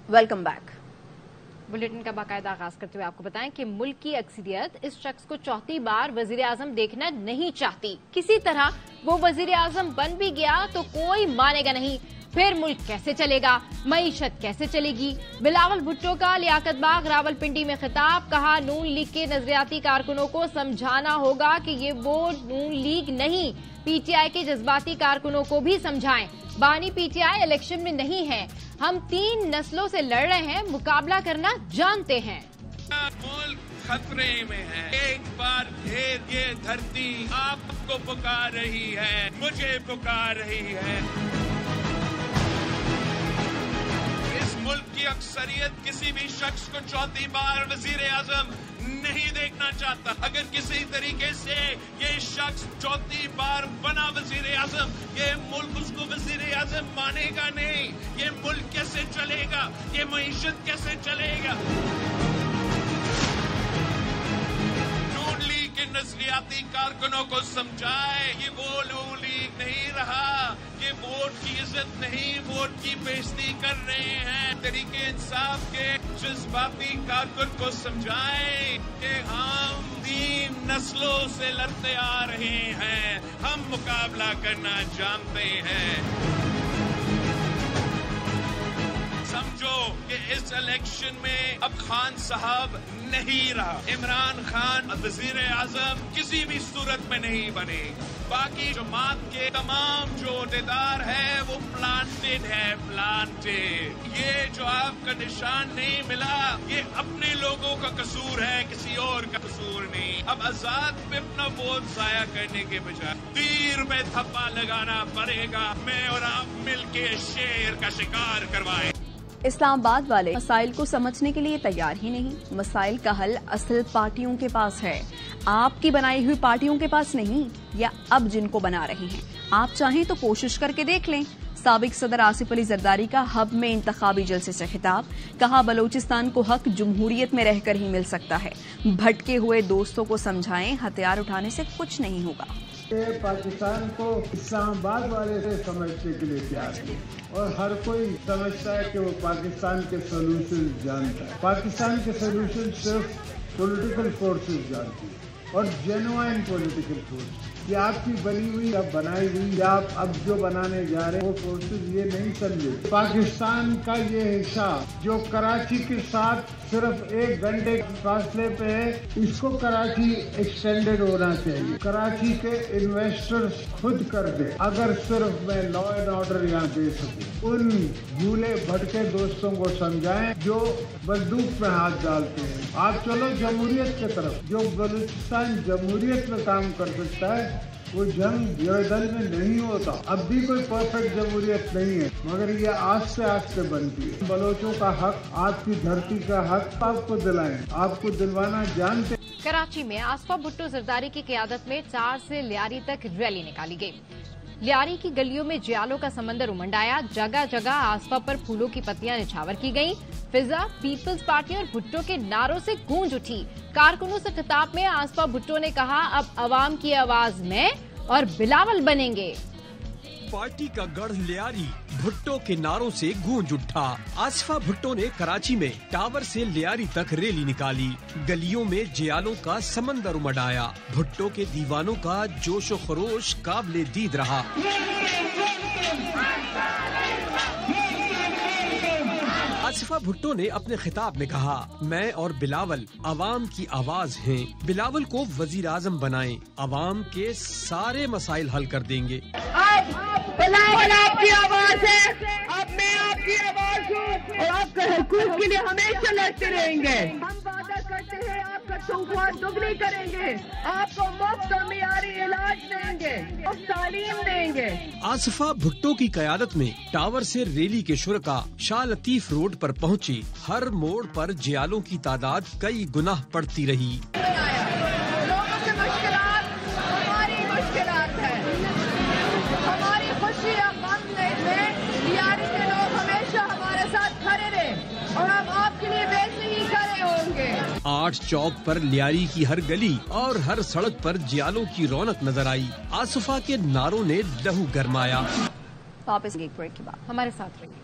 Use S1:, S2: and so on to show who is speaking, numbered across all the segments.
S1: Welcome back.
S2: Bulletin کا باقاعدہ آغاز کرتے ہوئے آپ کو بتائیں کہ ملک کی اکثریت اس شخص کو چوتھی بار وزیر اعظم دیکھنا نہیں چاہتی۔ کسی طرح وہ وزیر اعظم بن بھی گیا تو کوئی مانے گا نہیں، پھر ملک کیسے چلے گا، معیشت کیسے چلے گی؟ بلاول بھٹو کا لیاقت باغ راولپنڈی میں خطاب، کہا نون لیگ کے نظریاتی کارکنوں کو سمجھانا ہوگا کہ یہ وہ نون لیگ نہیں، پی ٹی آئی کے جذباتی کارکنوں کو بھی سمجھائیں۔ بانی پی ٹی آئی الیکشن میں نہیں ہے، ہم 3 نسلوں سے لڑ رہے ہیں، مقابلہ کرنا جانتے ہیں۔
S3: ملک خطرے میں ہے، ایک بار پھر یہ دھرتی آپ کو پکار رہی ہے، مجھے پکار رہی ہے۔ اس ملک کی اکثریت کسی بھی شخص کو چوتھی بار وزیر اعظم نہیں دیکھنا چاہتا۔ اگر کسی طریقے سے یہ شخص چوتھی بار بنا وزیر اعظم، یہ ملک اس کو وزیر اعظم مانے گا نہیں۔ یہ ملک کیسے چلے گا، یہ معیشت کیسے چلے گا؟ نون لیگ کے نظریاتی کارکنوں کو سمجھائے یہ وہ نون لیگ نہیں رہا، یہ ووٹ کی عزت نہیں، ووٹ کی بےزتی کر رہے ہیں۔ تحریک انصاف کے جذباتی کارکن کو سمجھائیں کہ ہم 3 نسلوں سے لڑتے آ رہے ہیں، ہم مقابلہ کرنا جانتے ہیں۔ سمجھو کہ اس الیکشن میں اب خان صاحب نہیں رہا، عمران خان وزیر اعظم کسی بھی صورت میں نہیں بنے۔ باقی جماعت کے تمام جو عہدیدار ہے وہ پلانٹڈ ہے، پلانٹڈ۔ یہ جو آپ کا نشان نہیں ملا یہ اپنے لوگوں کا قصور ہے، کسی اور کا قصور نہیں۔ اب آزاد پہ اپنا ووٹ ضائع کرنے کے بجائے تیر میں تھپا لگانا پڑے گا۔ میں اور آپ مل کے شیر کا شکار کروائیں۔
S1: اسلام آباد والے مسائل کو سمجھنے کے لیے تیار ہی نہیں۔ مسائل کا حل اصل پارٹیوں کے پاس ہے، آپ کی بنائی ہوئی پارٹیوں کے پاس نہیں، یا اب جن کو بنا رہے ہیں۔ آپ چاہیں تو کوشش کر کے دیکھ لیں۔ سابق صدر آصف علی زرداری کا ہب میں انتخابی جلسے سے خطاب، کہا بلوچستان کو حق جمہوریت میں رہ کر ہی مل سکتا ہے، بھٹکے ہوئے دوستوں کو سمجھائیں ہتھیار اٹھانے سے کچھ نہیں ہوگا۔
S4: پاکستان کو اسلام آباد والے سے سمجھنے کے لیے تیار ہے، اور ہر کوئی سمجھتا ہے کہ وہ پاکستان کے سولوشن جانتا ہے۔ پاکستان کے سولوشن صرف پولیٹیکل فورسز جانتی ہے، اور جینوائن پولیٹیکل فورس۔ یہ آپ کی بنی ہوئی یا بنائی ہوئی یا آپ اب جو بنانے جا رہے ہیں وہ فورسز یہ نہیں سمجھے۔ پاکستان کا یہ حصہ جو کراچی کے ساتھ صرف 1 گھنٹے کے فاصلے پہ ہے، اس کو کراچی ایکسٹینڈڈ ہونا چاہیے۔ کراچی کے انویسٹرز خود کر دیں، اگر صرف میں لا اینڈ آرڈر یہاں دے سکوں۔ ان بھولے بھٹکے دوستوں کو سمجھائیں جو بندوق میں ہاتھ ڈالتے ہیں۔ آپ چلو جمہوریت کی طرف، جو بلوچستان جمہوریت میں کام کر سکتا ہے وہ جنگ جردل میں نہیں ہوتا۔ اب بھی کوئی پرفیکٹ جمہوریت نہیں ہے، مگر یہ آہستہ آہستہ بنتی ہے۔ بلوچوں کا حق، آپ کی دھرتی کا حق آپ کو دلائیں، آپ کو دلوانا جانتے۔
S2: کراچی میں آصفہ بھٹو زرداری کی قیادت میں 4 سے لیاری تک ریلی نکالی گئی۔ لیاری کی گلیوں میں جیالوں کا سمندر امنڈ آیا، جگہ جگہ آصفہ پر پھولوں کی پتیاں نچھاور کی گئیں۔ فضا پیپلز پارٹی اور بھٹو کے نعروں سے گونج اٹھی۔ کارکنوں سے خطاب میں آصفہ بھٹو نے کہا اب عوام کی آواز میں اور بلاول بنیں گے۔
S5: پارٹی کا گڑھ لیاری بھٹو کے نعروں سے گونج اٹھا۔ آصفہ بھٹو نے کراچی میں ٹاور سے لیاری تک ریلی نکالی، گلیوں میں جیالوں کا سمندر امڈ آیا۔ بھٹو کے دیوانوں کا جوش و خروش قابل دید رہا۔ آصفہ بھٹو نے اپنے خطاب میں کہا میں اور بلاول عوام کی آواز ہیں، بلاول کو وزیر اعظم بنائیں، عوام کے سارے مسائل حل کر دیں گے۔
S6: بلاول آپ کی آواز ہے، اب میں آپ کی آواز ہوں اور آپ کے حقوق کے لیے ہمیشہ لڑتے رہیں گے۔ ہم وعدہ کرتے ہیں آپ کا تنخواہ دگنی کریں گے، آپ کو مفت اور معیاری علاج دیں گے اور تعلیم دیں گے۔
S5: آصفہ بھٹو کی قیادت میں ٹاور سے ریلی کے شرکا شاہ لطیف روڈ پر پہنچی، ہر موڑ پر جیالوں کی تعداد کئی گنا بڑھتی رہی۔
S6: لوگوں کی مشکلات ہماری مشکلات ہیں، ہماری خوشی اور غم میں لیاری کے لوگ ہمیشہ ہمارے ساتھ کھڑے رہے اور ہم آپ کے لیے ویسے ہی کھڑے ہوں گے۔
S5: 8 چوک پر لیاری کی ہر گلی اور ہر سڑک پر جیالوں کی رونق نظر آئی۔ آصفہ کے نعروں نے لہو گرمایا۔
S1: واپس ایک بریک کے بعد
S2: ہمارے ساتھ رہیے۔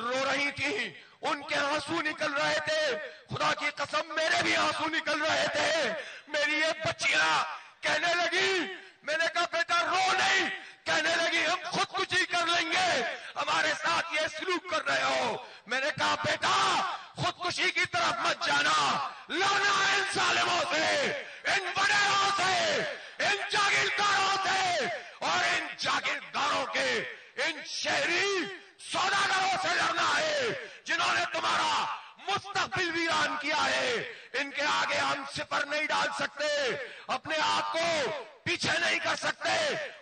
S7: رو رہی تھی، ان کے آنسو نکل رہے تھے، خدا کی قسم میرے بھی آنسو نکل رہے تھے. میری یہ بچیاں کہنے لگی، میں نے کہا بیٹا رو نہیں، کہنے لگی ہم خودکشی کر لیں گے، ہمارے ساتھ یہ سلوک کر رہے ہو. میں نے کہا بیٹا خودکشی کی طرف مت جانا، لڑنا ان ظالموں سے، ان وڈیروں سے، ان جاگیرداروں سے، اور ان جاگیرداروں کے ان شہری سوداگروں سے لڑنا ہے جنہوں نے تمہارا مستقبل ویران کیا ہے. ان کے آگے ہم صفر نہیں ڈال سکتے، اپنے آپ کو پیچھے نہیں کر سکتے،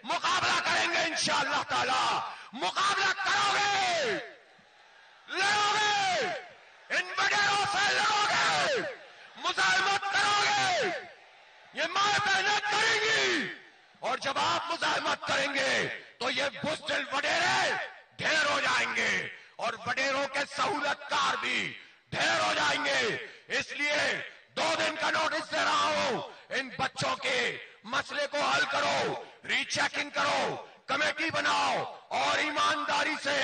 S7: مقابلہ کریں گے انشاءاللہ تعالی. مقابلہ کرو گے، لڑو گے، ان وڈیروں سے لڑو گے، مزاحمت کرو گے، یہ ماں بہنیں کریں گی. اور جب آپ مزاحمت کریں گے تو یہ بزدل وڈیرے ڈھیر ہو جائیں گے، اور وڈیروں کے سہولت کار بھی ڈھیر ہو جائیں گے. اس لیے 2 دن کا نوٹس دے رہا ہوں، ان بچوں کے مسئلے کو حل کرو، ری چیکنگ کرو، کمیٹی بناؤ، اور ایمانداری سے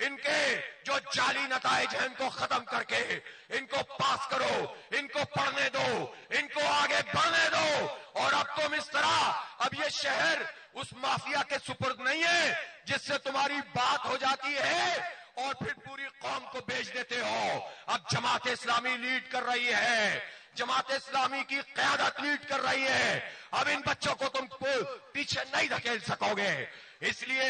S7: ان کے جو جعلی نتائج ہیں ان کو ختم کر کے ان کو پاس کرو، ان کو پڑھنے دو، ان کو آگے بڑھنے دو. اور اب تم اس طرح، اب یہ شہر اس مافیا کے سپرد نہیں ہے جس سے تمہاری بات ہو جاتی ہے اور پھر پوری قوم کو بیچ دیتے ہو. اب جماعت اسلامی لیڈ کر رہی ہے، جماعت اسلامی کی قیادت لیڈ کر رہی ہے. اب ان بچوں کو تم پیچھے نہیں دھکیل سکو گے. اس لیے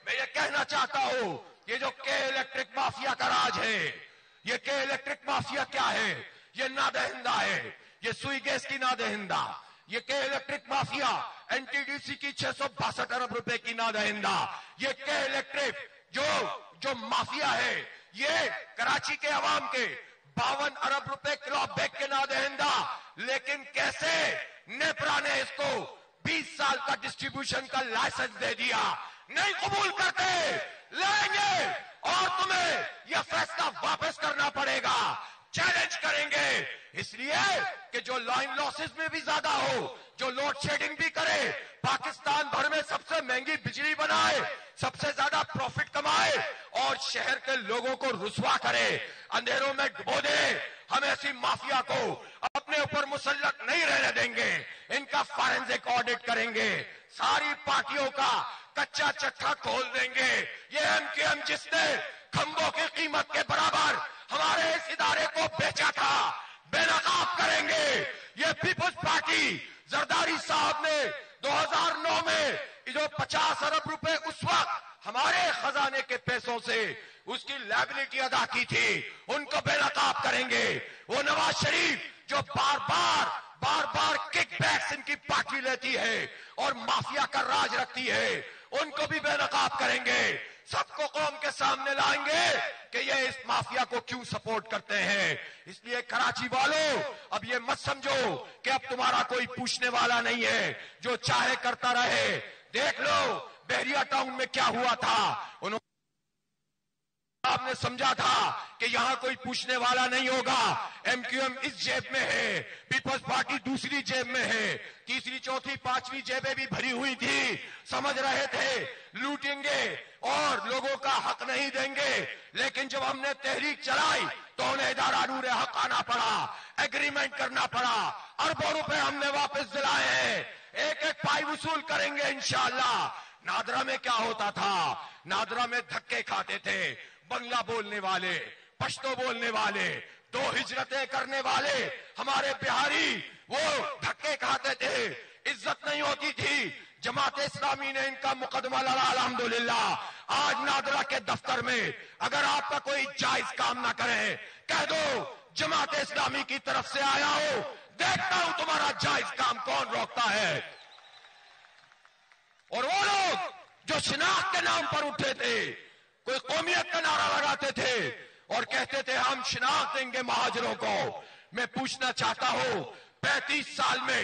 S7: میں یہ کہنا چاہتا ہوں، یہ جو کے الیکٹرک مافیا کا راج ہے، یہ کے الیکٹرک مافیا کیا ہے؟ یہ نادہندہ ہے، یہ سوئی گیس کی نادہندہ. یہ کے electric mafia N T D C کی 662 ارب روپے کی نادہندہ. یہ کے الیکٹرک جو مافیا ہے، یہ کراچی کے عوام کے 52 ارب روپے کلو بیک کے نادہندہ. لیکن کیسے نیپرا نے اس کو 20 سال کا ڈسٹریبیوشن کا لائسنس دے دیا. نہیں قبول کرتے، لڑیں گے اور تمہیں یہ فیصلہ واپس کرنا پڑے گا. چیلنج کریں گے، اس لیے کہ جو لائن لاسز میں بھی زیادہ ہو، جو لوڈ شیڈنگ بھی کرے، پاکستان بھر میں سب سے مہنگی بجلی بنائے، سب سے زیادہ پروفٹ کمائے، اور شہر کے لوگوں کو رسوا کرے، اندھیروں میں ڈبو دے. ہم ایسی مافیا کو اپنے اوپر مسلط نہیں رہنے دیں گے. ان کا فارنزک آڈٹ کریں گے، ساری پارٹیوں کا کچا چٹھا کھول دیں گے. یہ ایم کیو ایم جس نے کھمبوں کی قیمت کے برابر ہمارے اس ادارے کو بیچا تھا، بے نقاب کریں گے. یہ پیپلز پارٹی زرداری صاحب نے 2009 میں جو 50 ارب روپے اس وقت ہمارے خزانے کے پیسوں سے اس کی لائبلٹی ادا کی تھی، ان کو بے نقاب کریں گے. وہ نواز شریف جو بار بار کک بیکس ان کی پارٹی لیتی ہے اور مافیا کا راج رکھتی ہے، ان کو بھی بے نقاب کریں گے. سب کو قوم کے سامنے لائیں گے کہ یہ اس مافیا کو کیوں سپورٹ کرتے ہیں. اس لیے کراچی والوں، اب یہ مت سمجھو کہ اب تمہارا کوئی پوچھنے والا نہیں ہے، جو چاہے کرتا رہے. دیکھ لو بحریہ ٹاؤن میں کیا ہوا تھا. انہوں آپ نے سمجھا تھا کہ یہاں کوئی پوچھنے والا نہیں ہوگا. ایم کیو ایم اس جیب میں ہے، پیپلز پارٹی دوسری جیب میں ہے، تیسری چوتھی پانچویں جیبیں بھی بھری ہوئی تھی. سمجھ رہے تھے لوٹیں گے اور لوگوں کا حق نہیں دیں گے. لیکن جب ہم نے تحریک چلائی تو انہیں ادارہ نور حق آنا پڑا، ایگریمنٹ کرنا پڑا، اربوں روپے ہم نے واپس دلائے ہیں. ایک ایک پائی وصول کریں گے انشاءاللہ. نادرا میں کیا ہوتا تھا؟ نادرا میں دھکے کھاتے تھے بنگلہ بولنے والے، پشتو بولنے والے، 2 ہجرتیں کرنے والے ہمارے بہاری، وہ دھکے کھاتے تھے، عزت نہیں ہوتی تھی. جماعت اسلامی نے ان کا مقدمہ لڑا الحمدللہ. آج نادرا کے دفتر میں اگر آپ کا کوئی جائز کام نہ کرے، کہہ دو جماعت اسلامی کی طرف سے آیا ہو، دیکھتا ہوں تمہارا جائز کام کون روکتا ہے. اور وہ لوگ جو شناخت کے نام پر اٹھے تھے، کوئی قومیت کا نعرہ لگاتے تھے اور کہتے تھے ہم شناخت دیں گے مہاجروں کو. میں پوچھنا چاہتا ہوں 35 سال میں